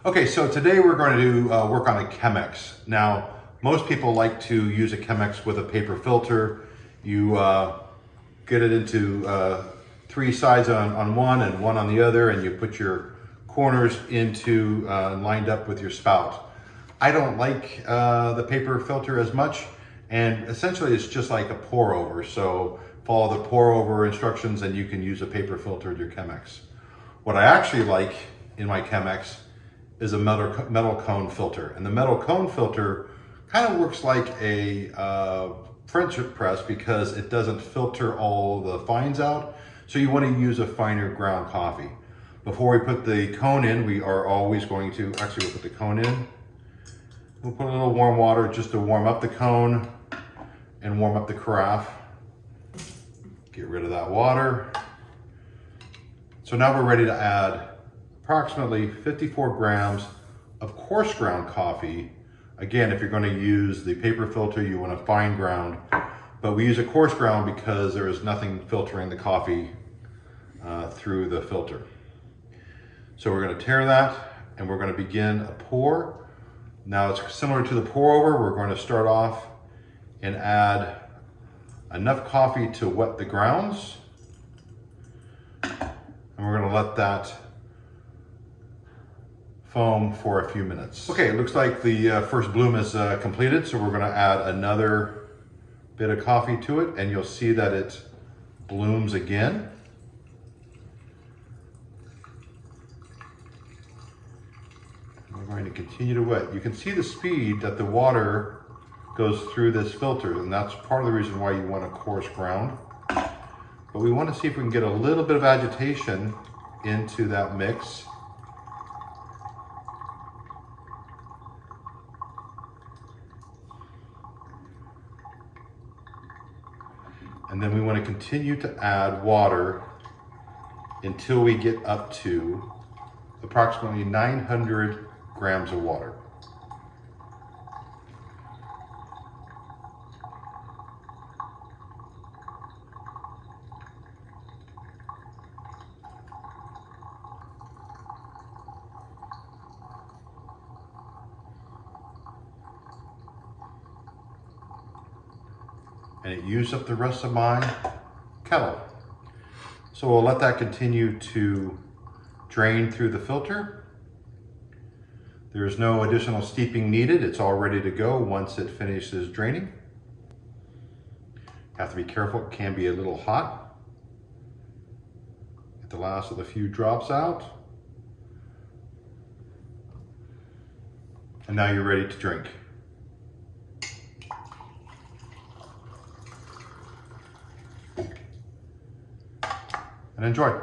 Okay, so today we're going to work on a Chemex. Now, most people like to use a Chemex with a paper filter. You get it into three sides on one and one on the other, and you put your corners into lined up with your spout. I don't like the paper filter as much, and essentially it's just like a pour over. So follow the pour over instructions and you can use a paper filter with your Chemex. What I actually like in my Chemex is a metal cone filter. And the metal cone filter kind of works like a French press because it doesn't filter all the fines out. So you want to use a finer ground coffee. Before we put the cone in, we are always going to, actually we'll put the cone in. We'll put a little warm water just to warm up the cone and warm up the carafe. Get rid of that water. So now we're ready to add approximately 54 grams of coarse ground coffee. Again, if you're going to use the paper filter, you want a fine ground, but we use a coarse ground because there is nothing filtering the coffee through the filter. So we're going to tare that and we're going to begin a pour. Now it's similar to the pour over. We're going to start off and add enough coffee to wet the grounds. And we're going to let that foam for a few minutes. Okay, it looks like the first bloom is completed, so we're going to add another bit of coffee to it, and you'll see that it blooms again. And we're going to continue to wet. You can see the speed that the water goes through this filter, and that's part of the reason why you want a coarse ground. But we want to see if we can get a little bit of agitation into that mix. And then we want to continue to add water until we get up to approximately 900 grams of water. And it used up the rest of my kettle. So we'll let that continue to drain through the filter. There's no additional steeping needed. It's all ready to go once it finishes draining. Have to be careful, it can be a little hot. Get the last of the few drops out. And now you're ready to drink. And enjoy.